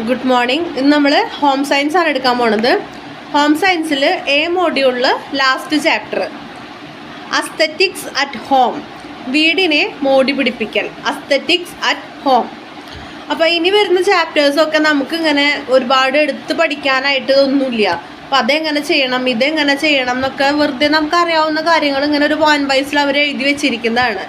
Good morning. ഇന്ന് നമ്മൾ home science ആണ് എടുക്കാൻ പോണത്. ഹോം സയൻസിൽ എ മോഡ്യൂളിൽ ലാസ്റ്റ് ചാപ്റ്റർ അസ്തെറ്റിക്സ് അറ്റ് ഹോം, വീടിനെ മോടി പിടിപ്പിക്കൽ, അസ്തെറ്റിക്സ് അറ്റ് ഹോം. അപ്പോൾ ഇനി വരുന്ന ചാപ്റ്റേഴ്സൊക്കെ നമുക്ക് ഇങ്ങനെ ഒരുപാട് എടുത്ത് പഠിക്കാനായിട്ട് ഒന്നുമില്ല. അപ്പോൾ അതെങ്ങനെ ചെയ്യണം, ഇതെങ്ങനെ ചെയ്യണം എന്നൊക്കെ വെറുതെ നമുക്ക് അറിയാവുന്ന കാര്യങ്ങൾ ഇങ്ങനെ ഒരു പോയിന്റ് വൈസിൽ അവർ എഴുതി വെച്ചിരിക്കുന്നതാണ്.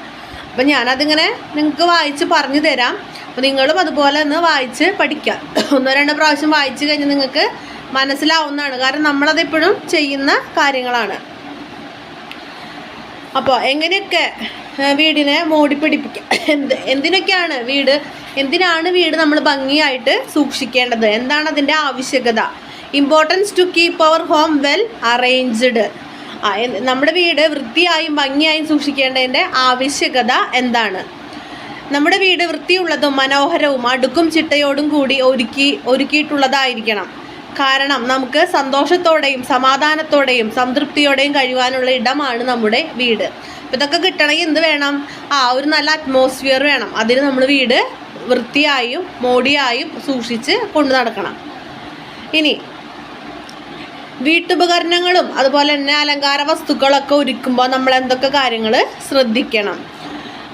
അപ്പോൾ ഞാനതിങ്ങനെ നിങ്ങൾക്ക് വായിച്ച് പറഞ്ഞു തരാം. അപ്പോൾ നിങ്ങളും അതുപോലെ ഒന്ന് വായിച്ച് പഠിക്കുക. ഒന്നോ രണ്ടോ പ്രാവശ്യം വായിച്ച് കഴിഞ്ഞാൽ നിങ്ങൾക്ക് മനസ്സിലാവുന്നതാണ്. കാരണം നമ്മളതെപ്പോഴും ചെയ്യുന്ന കാര്യങ്ങളാണ്. അപ്പോൾ എങ്ങനെയൊക്കെ വീടിനെ മോടി പിടിപ്പിക്കുക, എന്തിനാണ് വീട് നമ്മൾ ഭംഗിയായിട്ട് സൂക്ഷിക്കേണ്ടത്, എന്താണ് അതിൻ്റെ ആവശ്യകത, importance to keep our home well arranged. നമ്മുടെ വീട് വൃത്തിയായും ഭംഗിയായും സൂക്ഷിക്കേണ്ടതിൻ്റെ ആവശ്യകത എന്താണ്. നമ്മുടെ വീട് വൃത്തിയുള്ളതും മനോഹരവും അടുക്കും ചിട്ടയോടും കൂടി ഒരുക്കിയിട്ടുള്ളതായിരിക്കണം. കാരണം നമുക്ക് സന്തോഷത്തോടെയും സമാധാനത്തോടെയും സംതൃപ്തിയോടെയും കഴിയുവാനുള്ള ഇടമാണ് നമ്മുടെ വീട്. അപ്പോൾ ഇതൊക്കെ കിട്ടണമെങ്കിൽ എന്ത് വേണം? ഒരു നല്ല അറ്റ്മോസ്ഫിയർ വേണം. അതിന് നമ്മൾ വീട് വൃത്തിയായും മോടിയായും സൂക്ഷിച്ച് കൊണ്ടു നടക്കണം. ഇനി വീട്ടുപകരണങ്ങളും അതുപോലെ തന്നെ അലങ്കാര വസ്തുക്കളൊക്കെ ഒരുക്കുമ്പോൾ നമ്മൾ എന്തൊക്കെ കാര്യങ്ങൾ ശ്രദ്ധിക്കണം?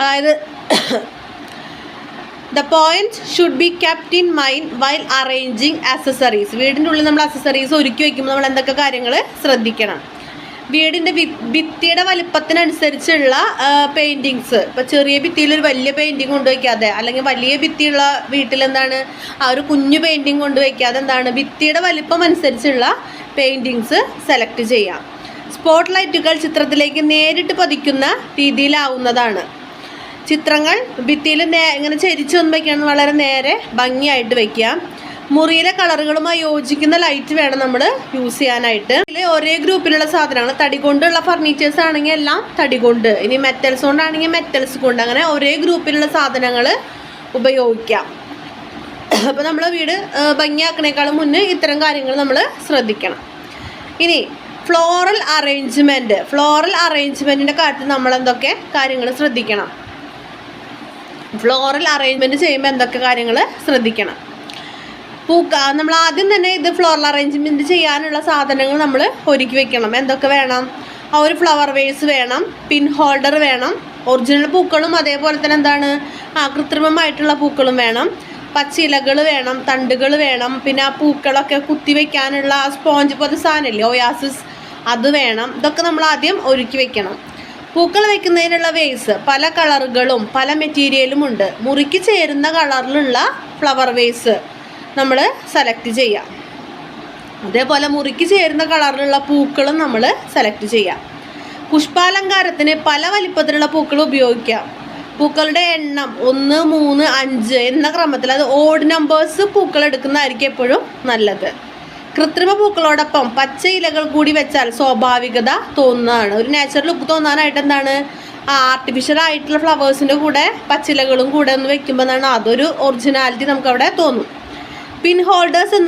അതായത് The point should be kept in mind while arranging accessories. വീടിൻ്റെ ഉള്ളിൽ നമ്മൾ അക്സസറീസ് ഒരുക്കി വയ്ക്കുമ്പോൾ നമ്മൾ എന്തൊക്കെ കാര്യങ്ങൾ ശ്രദ്ധിക്കണം? വീടിൻ്റെ ഭിത്തിയുടെ വലിപ്പത്തിനനുസരിച്ചുള്ള പെയിൻറ്റിങ്സ്. ഇപ്പോൾ ചെറിയ ഭിത്തിയിൽ ഒരു വലിയ പെയിൻറ്റിങ് കൊണ്ടുവയ്ക്കാതെ, അല്ലെങ്കിൽ വലിയ ഭിത്തിയുള്ള വീട്ടിലെന്താണ് ഒരു കുഞ്ഞു പെയിൻറ്റിങ് കൊണ്ടുവയ്ക്കാതെ എന്താണ് ഭിത്തിയുടെ വലിപ്പം അനുസരിച്ചുള്ള പെയിൻറ്റിങ്സ് സെലക്ട് ചെയ്യാം. സ്പോട്ട് ലൈറ്റുകൾ ചിത്രത്തിലേക്ക് നേരിട്ട് പതിക്കുന്ന രീതിയിലാവുന്നതാണ്. ചിത്രങ്ങൾ ഭിത്തിയിൽ ഇങ്ങനെ ചെരിച്ചൊന്നും വയ്ക്കണം, വളരെ നേരെ ഭംഗിയായിട്ട് വയ്ക്കുക. മുറിയിലെ കളറുകളുമായി യോജിക്കുന്ന ലൈറ്റ് വേണം നമ്മൾ യൂസ് ചെയ്യാനായിട്ട്. ഇതിൽ ഒരേ ഗ്രൂപ്പിലുള്ള സാധനങ്ങൾ, തടി കൊണ്ടുള്ള ഫർണിച്ചേഴ്സ് ആണെങ്കിൽ എല്ലാം തടി കൊണ്ട്, ഇനി മെറ്റൽസ് കൊണ്ടാണെങ്കിൽ മെറ്റൽസ് കൊണ്ട്, അങ്ങനെ ഒരേ ഗ്രൂപ്പിലുള്ള സാധനങ്ങൾ ഉപയോഗിക്കാം. അപ്പോൾ നമ്മൾ വീട് ഭംഗിയാക്കണേക്കാളും മുന്നേ ഇത്തരം കാര്യങ്ങൾ നമ്മൾ ശ്രദ്ധിക്കണം. ഇനി ഫ്ലോറൽ അറേഞ്ച്മെൻറ്റിൻ്റെ കാര്യത്തിൽ നമ്മൾ എന്തൊക്കെ കാര്യങ്ങൾ ശ്രദ്ധിക്കണം? ഫ്ലോറൽ അറേഞ്ച്മെൻറ്റ് ചെയ്യുമ്പോൾ എന്തൊക്കെ കാര്യങ്ങൾ ശ്രദ്ധിക്കണം? നമ്മൾ ആദ്യം തന്നെ ഇത് ഫ്ലോറൽ അറേഞ്ച്മെൻറ്റ് ചെയ്യാനുള്ള സാധനങ്ങൾ നമ്മൾ ഒരുക്കി വെക്കണം. എന്തൊക്കെ വേണം? ഒരു ഫ്ലവർ വേസ് വേണം, പിൻ ഹോൾഡർ വേണം, ഒറിജിനൽ പൂക്കളും അതേപോലെ തന്നെ എന്താണ് കൃത്രിമമായിട്ടുള്ള പൂക്കളും വേണം, പച്ചിലകൾ വേണം, തണ്ടുകൾ വേണം, പിന്നെ ആ പൂക്കളൊക്കെ കുത്തി വയ്ക്കാനുള്ള സ്പോഞ്ച് പോലത്തെ സാധനമില്ലേ ഒയാസിസ്, അത് വേണം. ഇതൊക്കെ നമ്മൾ ആദ്യം ഒരുക്കി വെക്കണം. പൂക്കൾ വയ്ക്കുന്നതിനുള്ള വേസ് പല കളറുകളും പല മെറ്റീരിയലും ഉണ്ട്. മുറിക്ക് ചേരുന്ന കളറിലുള്ള ഫ്ലവർ വേസ് നമ്മൾ സെലക്ട് ചെയ്യാം. അതേപോലെ മുറിക്ക് ചേരുന്ന കളറിലുള്ള പൂക്കളും നമ്മൾ സെലക്ട് ചെയ്യാം. പുഷ്പാലങ്കാരത്തിന് പല വലിപ്പത്തിലുള്ള പൂക്കൾ ഉപയോഗിക്കാം. പൂക്കളുടെ എണ്ണം 1, 3, 5 എന്ന ക്രമത്തിൽ, അത് ഓഡ് നമ്പേഴ്സ് പൂക്കൾ എടുക്കുന്നതായിരിക്കും എപ്പോഴും നല്ലത്. കൃത്രിമ പൂക്കളോടൊപ്പം പച്ച ഇലകൾ കൂടി വെച്ചാൽ സ്വാഭാവികത തോന്നുന്നതാണ്. ഒരു നാച്ചുറൽ ലുക്ക് തോന്നാനായിട്ട് എന്താണ് ആർട്ടിഫിഷ്യൽ ആയിട്ടുള്ള ഫ്ലവേഴ്സിൻ്റെ കൂടെ പച്ചിലകളും കൂടെ ഒന്ന് വെക്കുമ്പോൾ എന്താണ് അതൊരു ഒറിജിനാലിറ്റി നമുക്ക് അവിടെ തോന്നും. പിൻ ഹോൾഡേഴ്സ്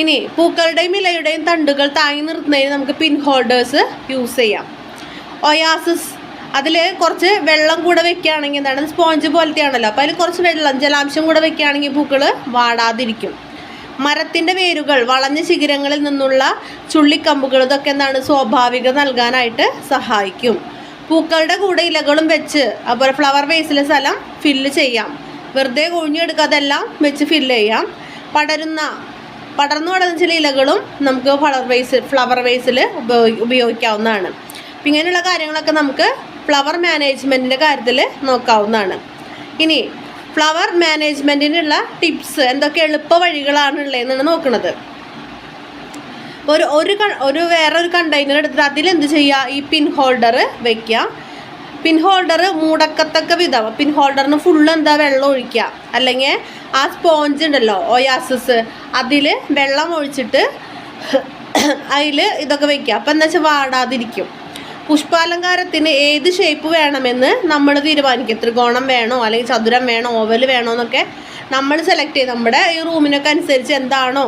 ഇനി പൂക്കളുടെയും ഇലയുടെയും തണ്ടുകൾ താങ്ങി നിർത്തുന്നതിന് നമുക്ക് പിൻ ഹോൾഡേഴ്സ് യൂസ് ചെയ്യാം. ഒയാസിസ്, അതിൽ കുറച്ച് വെള്ളം കൂടെ വെക്കുകയാണെങ്കിൽ എന്താണ് സ്പോഞ്ച് പോലത്തെ ആണല്ലോ, അപ്പോൾ അതിൽ കുറച്ച് ജലാംശം കൂടെ വെക്കുകയാണെങ്കിൽ പൂക്കൾ വാടാതിരിക്കും. മരത്തിൻ്റെ വേരുകൾ വളഞ്ഞ ശിഖരങ്ങളിൽ നിന്നുള്ള ചുള്ളിക്കമ്പുകൾ, ഇതൊക്കെ എന്താണ് സ്വാഭാവികത നൽകാനായിട്ട് സഹായിക്കും. പൂക്കളുടെ കൂടെ ഇലകളും വെച്ച് അതുപോലെ ഫ്ലവർ വേസിലെ സ്ഥലം ഫില്ല് ചെയ്യാം. വെറുതെ കൊഴിഞ്ഞെടുക്കാതെല്ലാം വെച്ച് ഫില്ല് ചെയ്യാം. പടർന്നു വളർന്ന ചില ഇലകളും നമുക്ക് ഫ്ലവർ വേസിൽ ഉപയോഗിക്കാവുന്നതാണ്. അപ്പം ഇങ്ങനെയുള്ള കാര്യങ്ങളൊക്കെ നമുക്ക് ഫ്ലവർ മാനേജ്മെൻറ്റിൻ്റെ കാര്യത്തിൽ നോക്കാവുന്നതാണ്. ഇനി ഫ്ലവർ മാനേജ്മെൻറ്റിനുള്ള ടിപ്സ്, എന്തൊക്കെ എളുപ്പ വഴികളാണുള്ളതെന്നാണ് നോക്കുന്നത്. വേറൊരു കണ്ടെയ്നർ എടുത്തിട്ട് അതിലെന്ത് ചെയ്യുക? ഈ പിൻ ഹോൾഡർ വയ്ക്കുക. പിൻ ഹോൾഡർ മൂടക്കത്തക്ക വിധം പിൻ ഹോൾഡറിന് ഫുള്ള് വെള്ളം ഒഴിക്കുക, അല്ലെങ്കിൽ ആ സ്പോഞ്ച് ഉണ്ടല്ലോ ഒയാസിസ്, അതിൽ വെള്ളം ഒഴിച്ചിട്ട് അതിൽ ഇതൊക്കെ വയ്ക്കുക. അപ്പം എന്താ വെച്ചാൽ വാടാതിരിക്കും. പുഷ്പാലങ്കാരത്തിന് ഏത് ഷേപ്പ് വേണമെന്ന് നമ്മൾ തീരുമാനിക്കും. ത്രികോണം വേണോ അല്ലെങ്കിൽ ചതുരം വേണോ ഓവൽ വേണോ എന്നൊക്കെ നമ്മൾ സെലക്ട് ചെയ്യും. നമ്മുടെ ഈ റൂമിനൊക്കെ അനുസരിച്ച് എന്താണോ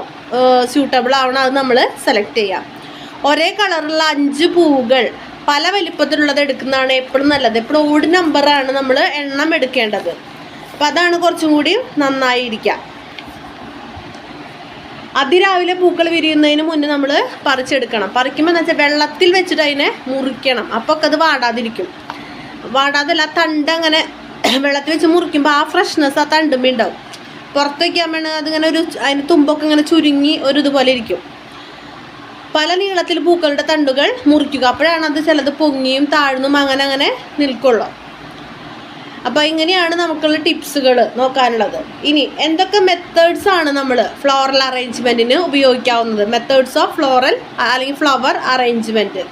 സ്യൂട്ടബിൾ ആവണോ അത് നമ്മൾ സെലക്ട് ചെയ്യാം. ഒരേ കളറുള്ള 5 പൂവുകൾ പല വലിപ്പത്തിലുള്ളത് എടുക്കുന്നതാണ് എപ്പോഴും നല്ലത്. എപ്പോഴും ഓഡ് നമ്പറാണ് നമ്മൾ എണ്ണം എടുക്കേണ്ടത്. അപ്പം അതാണ് കുറച്ചും കൂടി നന്നായിരിക്കുക. അതിരാവിലെ പൂക്കൾ വിരിയുന്നതിന് മുന്നേ നമ്മൾ പറിച്ചെടുക്കണം. പറിക്കുമ്പോൾ എന്ന് വെച്ചാൽ വെള്ളത്തിൽ വെച്ചിട്ട് അതിനെ മുറിക്കണം. അപ്പോൾ ഒക്കെ അത് വാടാതിരിക്കും. വാടാതല്ല, തണ്ട് അങ്ങനെ വെള്ളത്തിൽ വെച്ച് മുറിക്കുമ്പോൾ ആ ഫ്രഷ്നെസ് ആ തണ്ടുമ്പോൾ ഉണ്ടാവും. പുറത്ത് വയ്ക്കാൻ വേണം അതിങ്ങനെ അതിന് തുമ്പൊക്കെ ഇങ്ങനെ ചുരുങ്ങി ഇതുപോലെ ഇരിക്കും. പല നീളത്തിൽ പൂക്കളുടെ തണ്ടുകൾ മുറിക്കുക. അപ്പോഴാണ് അത് ചിലത് പൊങ്ങിയും താഴ്ന്നും അങ്ങനെ നിൽക്കുള്ളൂ. അപ്പോൾ ഇങ്ങനെയാണ് നമുക്കുള്ള ടിപ്സുകൾ നോക്കാനുള്ളത്. ഇനി എന്തൊക്കെ മെത്തേഡ്സ് ആണ് നമ്മൾ ഫ്ലോറൽ അറേഞ്ച്മെൻറ്റിന് ഉപയോഗിക്കാവുന്നത്? മെത്തേഡ്സ് ഓഫ് ഫ്ലോറൽ അല്ലെങ്കിൽ ഫ്ലവർ അറേഞ്ച്മെൻറ്റ്.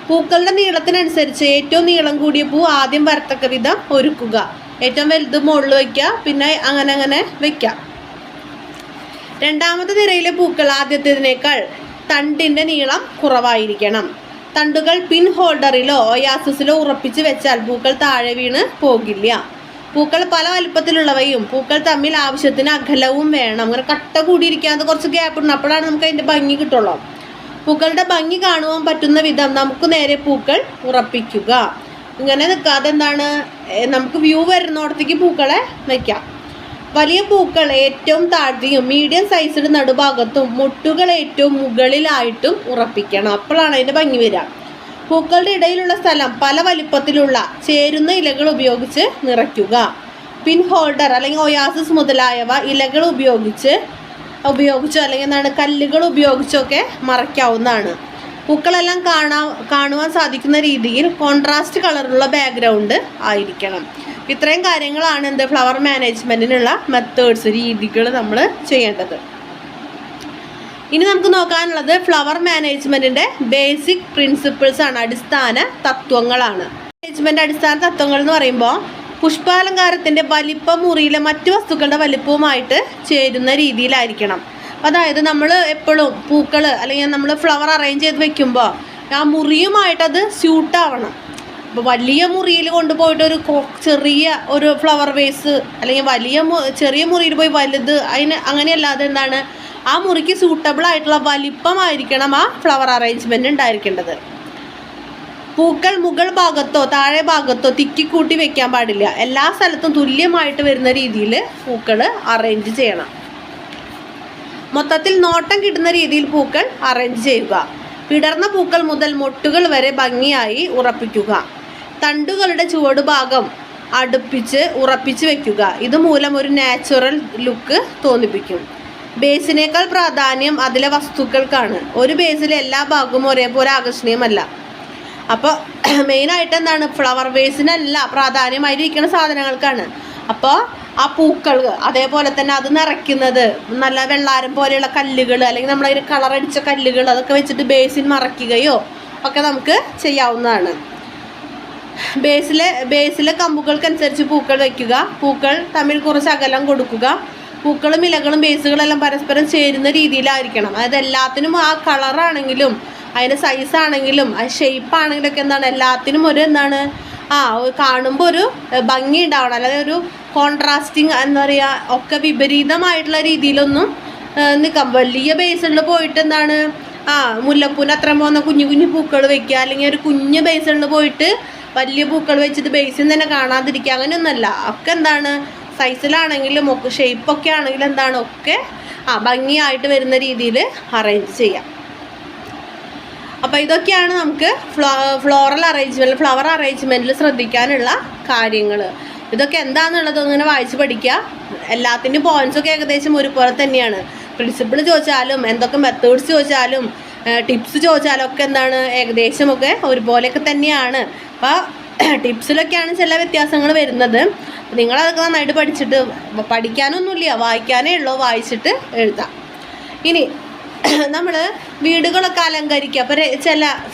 പൂക്കളുടെ നീളത്തിനനുസരിച്ച് ഏറ്റവും നീളം കൂടിയ പൂ ആദ്യം വരത്തക്ക വിധം ഒരുക്കുക. ഏറ്റവും വലുത് മുകളിൽ വയ്ക്കുക, പിന്നെ അങ്ങനെ വയ്ക്കുക. രണ്ടാമത്തെ നിരയിലെ പൂക്കൾ ആദ്യത്തേതിനേക്കാൾ തണ്ടിൻ്റെ നീളം കുറവായിരിക്കണം. തണ്ടുകൾ പിൻ ഹോൾഡറിലോ ഒയാസിസിലോ ഉറപ്പിച്ച് വെച്ചാൽ പൂക്കൾ താഴെ വീണ് പോകില്ല. പൂക്കൾ പല വലുപ്പത്തിലുള്ളവയും പൂക്കൾ തമ്മിൽ ആവശ്യത്തിന് അകലവും വേണം. അങ്ങനെ കട്ട കൂടിയിരിക്കാതെ കുറച്ച് ഗ്യാപ്പ് ഉണ്ട്, അപ്പോഴാണ് നമുക്ക് അതിൻ്റെ ഭംഗി കിട്ടുള്ളൂ. പൂക്കളുടെ ഭംഗി കാണുവാൻ പറ്റുന്ന വിധം നമുക്ക് നേരെ പൂക്കൾ ഉറപ്പിക്കുക. ഇങ്ങനെ നിൽക്കാതെ നമുക്ക് വ്യൂ വരുന്നിടത്തേക്ക് പൂക്കളെ വയ്ക്കാം. വലിയ പൂക്കൾ ഏറ്റവും താഴ്ത്തിയും മീഡിയം സൈസിൽ നടുഭാഗത്തും മുട്ടുകൾ ഏറ്റവും മുകളിലായിട്ടും ഉറപ്പിക്കണം. അപ്പോഴാണ് അതിൻ്റെ ഭംഗി വരിക. പൂക്കളുടെ ഇടയിലുള്ള സ്ഥലം പല വലിപ്പത്തിലുള്ള ചേരുന്ന ഇലകൾ ഉപയോഗിച്ച് നിറയ്ക്കുക. പിൻ ഹോൾഡർ അല്ലെങ്കിൽ ഒയാസിസ് മുതലായവ ഇലകൾ ഉപയോഗിച്ചോ അല്ലെങ്കിൽ കല്ലുകൾ ഉപയോഗിച്ചൊക്കെ മറയ്ക്കാവുന്നതാണ്. പൂക്കളെല്ലാം കാണുവാൻ സാധിക്കുന്ന രീതിയിൽ കോൺട്രാസ്റ്റ് കളറുള്ള ബാക്ക്ഗ്രൗണ്ട് ആയിരിക്കണം. ഇത്രയും കാര്യങ്ങളാണ് ഫ്ലവർ മാനേജ്മെൻറ്റിനുള്ള മെത്തേഡ്സ്, രീതികൾ നമ്മൾ ചെയ്യേണ്ടത്. ഇനി നമുക്ക് നോക്കാനുള്ളത് ഫ്ലവർ മാനേജ്മെൻറ്റിൻ്റെ ബേസിക് പ്രിൻസിപ്പിൾസ് ആണ്, അടിസ്ഥാന തത്വങ്ങളാണ്. മാനേജ്മെൻറ്റ് അടിസ്ഥാന തത്വങ്ങൾ എന്ന് പറയുമ്പോൾ പുഷ്പാലങ്കാരത്തിൻ്റെ വലിപ്പം മുറിയിലെ മറ്റു വസ്തുക്കളുടെ വലിപ്പവുമായിട്ട് ചേരുന്ന രീതിയിലായിരിക്കണം. അതായത് നമ്മൾ എപ്പോഴും പൂക്കൾ അല്ലെങ്കിൽ നമ്മൾ ഫ്ലവർ അറേഞ്ച് ചെയ്ത് വെക്കുമ്പോൾ ആ മുറിയുമായിട്ടത് സ്യൂട്ടാവണം. അപ്പോൾ വലിയ മുറിയിൽ കൊണ്ടുപോയിട്ട് ചെറിയ ഒരു ഫ്ലവർ വേസ് അല്ലെങ്കിൽ ചെറിയ മുറിയിൽ പോയി വലുത് അങ്ങനെയല്ലാതെ ആ മുറിക്ക് സൂട്ടബിൾ ആയിട്ടുള്ള വലിപ്പമായിരിക്കണം ആ ഫ്ലവർ അറേഞ്ച്മെൻറ്റ് ഉണ്ടായിരിക്കേണ്ടത്. പൂക്കൾ മുകൾ ഭാഗത്തോ താഴെ ഭാഗത്തോ തിക്കിക്കൂട്ടി വെക്കാൻ പാടില്ല. എല്ലാ സ്ഥലത്തും തുല്യമായിട്ട് വരുന്ന രീതിയിൽ പൂക്കൾ അറേഞ്ച് ചെയ്യണം. മൊത്തത്തിൽ നോട്ടം കിട്ടുന്ന രീതിയിൽ പൂക്കൾ അറേഞ്ച് ചെയ്യുക. വിടർന്ന പൂക്കൾ മുതൽ മൊട്ടുകൾ വരെ ഭംഗിയായി ഉറപ്പിക്കുക. തണ്ടുകളുടെ ചുവടുഭാഗം ഉറപ്പിച്ച് വെക്കുക. ഇതുമൂലം ഒരു നാച്ചുറൽ ലുക്ക് തോന്നിപ്പിക്കും. ബേസിനേക്കാൾ പ്രാധാന്യം അതിലെ വസ്തുക്കൾക്കാണ്. ഒരു ബേസിലെ എല്ലാ ഭാഗവും ഒരേപോലെ ആകർഷണീയമല്ല. അപ്പോൾ മെയിനായിട്ട് ഫ്ലവർ ബേസിനല്ല പ്രാധാന്യമായിരിക്കുന്ന സാധനങ്ങൾക്കാണ്. അപ്പോൾ ആ പൂക്കൾ അതേപോലെ തന്നെ അത് നിറയ്ക്കുന്നത് നല്ല വെള്ളാരം പോലെയുള്ള കല്ലുകൾ അല്ലെങ്കിൽ നമ്മളതിന് കളറടിച്ച കല്ലുകൾ അതൊക്കെ വെച്ചിട്ട് ബേസിൻ മറയ്ക്കുകയോ ഒക്കെ നമുക്ക് ചെയ്യാവുന്നതാണ്. ബേസിലെ കമ്പുകൾക്കനുസരിച്ച് പൂക്കൾ വയ്ക്കുക. പൂക്കൾ തമ്മിൽ കുറച്ച് അകലം കൊടുക്കുക. പൂക്കളും ഇലകളും ബേസുകളെല്ലാം പരസ്പരം ചേരുന്ന രീതിയിലായിരിക്കണം. അതായത് എല്ലാത്തിനും ആ കളറാണെങ്കിലും അതിൻ്റെ സൈസാണെങ്കിലും ആ ഷേപ്പാണെങ്കിലൊക്കെ എല്ലാത്തിനും കാണുമ്പോൾ ഒരു ഭംഗി ഉണ്ടാവണം. അല്ലാതെ ഒരു കോൺട്രാസ്റ്റിങ് ഒക്കെ വിപരീതമായിട്ടുള്ള രീതിയിലൊന്നും നിൽക്കാം. വലിയ ബേസുകളിൽ പോയിട്ട് മുല്ലപ്പൂവിന് അത്ര പോകുന്ന കുഞ്ഞു കുഞ്ഞു പൂക്കൾ വയ്ക്കുക, അല്ലെങ്കിൽ ഒരു കുഞ്ഞു ബേസുകളിൽ പോയിട്ട് വലിയ പൂക്കൾ വെച്ചിട്ട് ബേസിൽ തന്നെ കാണാതിരിക്കുക, അങ്ങനെയൊന്നുമല്ല. ഒക്കെ സൈസിലാണെങ്കിലും ഒക്കെ ഷേപ്പൊക്കെ ആണെങ്കിലും ഒക്കെ ഭംഗിയായിട്ട് വരുന്ന രീതിയിൽ അറേഞ്ച് ചെയ്യാം. അപ്പോൾ ഇതൊക്കെയാണ് നമുക്ക് ഫ്ലവർ അറേഞ്ച്മെൻറ്റിൽ ശ്രദ്ധിക്കാനുള്ള കാര്യങ്ങൾ. ഇതൊക്കെ എന്താണെന്നുള്ളത് ഇങ്ങനെ വായിച്ച് പഠിക്കുക. എല്ലാത്തിൻ്റെയും പോയിൻറ്റ്സൊക്കെ ഏകദേശം ഒരുപോലെ തന്നെയാണ്. പ്രിൻസിപ്പിൾ ചോദിച്ചാലും എന്തൊക്കെ മെത്തേഡ്സ് ചോദിച്ചാലും ടിപ്സ് ചോദിച്ചാലും ഒക്കെ ഏകദേശമൊക്കെ ഒരുപോലെയൊക്കെ തന്നെയാണ്. അപ്പോൾ ടിപ്സിലൊക്കെയാണ് ചില വ്യത്യാസങ്ങൾ വരുന്നത്. നിങ്ങളതൊക്കെ നന്നായിട്ട് പഠിക്കാനൊന്നുമില്ല, വായിക്കാനേ ഉള്ളൂ, വായിച്ചിട്ട് എഴുതാം. ഇനി നമ്മൾ വീടുകളൊക്കെ അലങ്കരിക്കുക. അപ്പോൾ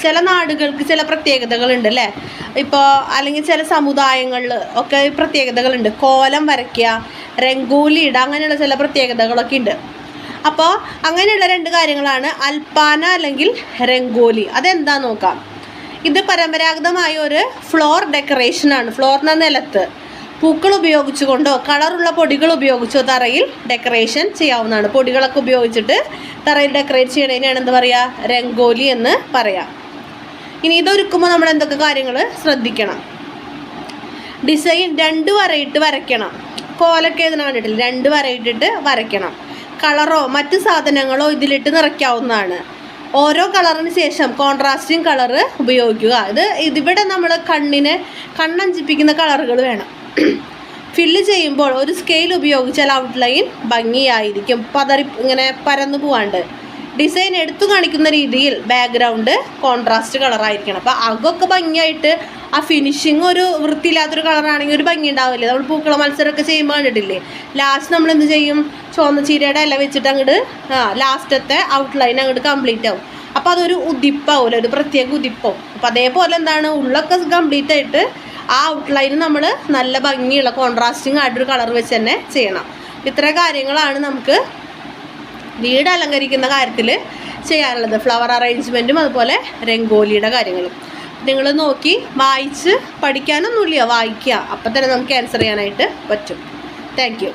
ചില നാടുകൾക്ക് ചില പ്രത്യേകതകളുണ്ട് അല്ലേ. ഇപ്പോൾ അല്ലെങ്കിൽ ചില സമുദായങ്ങളിൽ ഒക്കെ പ്രത്യേകതകളുണ്ട്. കോലം വരയ്ക്കുക, രംഗോലി ഇടുക, അങ്ങനെയുള്ള ചില പ്രത്യേകതകളൊക്കെ ഉണ്ട്. അപ്പോൾ അങ്ങനെയുള്ള രണ്ട് കാര്യങ്ങളാണ് അൽപ്പാന അല്ലെങ്കിൽ രംഗോലി. അതെന്താ നോക്കാം. ഇത് പരമ്പരാഗതമായ ഒരു ഫ്ലോർ ഡെക്കറേഷനാണ്. ഫ്ലോറിന് നിലത്ത് പൂക്കൾ ഉപയോഗിച്ചുകൊണ്ടോ കളറുള്ള പൊടികൾ ഉപയോഗിച്ചോ തറയിൽ ഡെക്കറേഷൻ ചെയ്യാവുന്നതാണ്. പൊടികളൊക്കെ ഉപയോഗിച്ചിട്ട് തറയിൽ ഡെക്കറേറ്റ് ചെയ്യണതിനാണ് എന്താ പറയുക, രംഗോലി എന്ന് പറയാം. ഇനി ഇതൊരുക്കുമ്പോൾ നമ്മൾ എന്തൊക്കെ കാര്യങ്ങൾ ശ്രദ്ധിക്കണം. ഡിസൈൻ 2 വരയിട്ട് വരയ്ക്കണം. കോലൊക്കെ എഴുതണ കണ്ടിട്ടില്ല, 2 വര ഇട്ടിട്ട് വരയ്ക്കണം. കളറോ മറ്റ് സാധനങ്ങളോ ഇതിലിട്ട് നിറയ്ക്കാവുന്നതാണ്. ഓരോ കളറിന് ശേഷം കോൺട്രാസ്റ്റിംഗ് കളറ് ഉപയോഗിക്കുക. ഇതിവിടെ നമ്മൾ കണ്ണഞ്ചിപ്പിക്കുന്ന കളറുകൾ വേണം. ഫില്ല് ചെയ്യുമ്പോൾ ഒരു സ്കെയിൽ ഉപയോഗിച്ചാൽ ഔട്ട്ലൈൻ ഭംഗിയായിരിക്കും, ഇങ്ങനെ പരന്നു പോവാണ്ട്. ഡിസൈൻ എടുത്തു കാണിക്കുന്ന രീതിയിൽ ബാക്ക്ഗ്രൗണ്ട് കോൺട്രാസ്റ്റ് കളറായിരിക്കണം. അപ്പോൾ അകൊക്കെ ഭംഗിയായിട്ട് ആ ഫിനിഷിങ് ഒരു വൃത്തിയില്ലാത്തൊരു കളറാണെങ്കിൽ ഒരു ഭംഗി ഉണ്ടാവില്ലേ. നമ്മൾ പൂക്കള മത്സരമൊക്കെ ചെയ്യുമ്പോൾ കണ്ടിട്ടില്ലേ, ലാസ്റ്റ് നമ്മൾ എന്ത് ചെയ്യും, ചുവന്ന ചീരയുടെ ഇല വെച്ചിട്ട് അങ്ങോട്ട് ലാസ്റ്റത്തെ ഔട്ട്ലൈൻ അങ്ങോട്ട് കംപ്ലീറ്റ് ആവും. അപ്പോൾ അതൊരു ഉദിപ്പാവില്ല, ഒരു പ്രത്യേക ഉദിപ്പാവും. അപ്പോൾ അതേപോലെ എന്താണ്, ഉള്ളൊക്കെ കംപ്ലീറ്റ് ആയിട്ട് ആ ഔട്ട്ലൈൻ നമ്മൾ നല്ല ഭംഗിയുള്ള കോൺട്രാസ്റ്റിംഗ് ആയിട്ടൊരു കളർ വെച്ച് തന്നെ ചെയ്യണം. ഇത്ര കാര്യങ്ങളാണ് നമുക്ക് വീട് അലങ്കരിക്കുന്ന കാര്യത്തിൽ ചെയ്യാനുള്ളത്. ഫ്ലവർ അറേഞ്ച്മെൻറ്റും അതുപോലെ രംഗോലിയുടെ കാര്യങ്ങളും നിങ്ങൾ നോക്കി വായിച്ച് പഠിക്കാനൊന്നുമില്ല, വായിക്കുക, അപ്പം തന്നെ നമുക്ക് ആൻസർ ചെയ്യാനായിട്ട് പറ്റും. Thank you.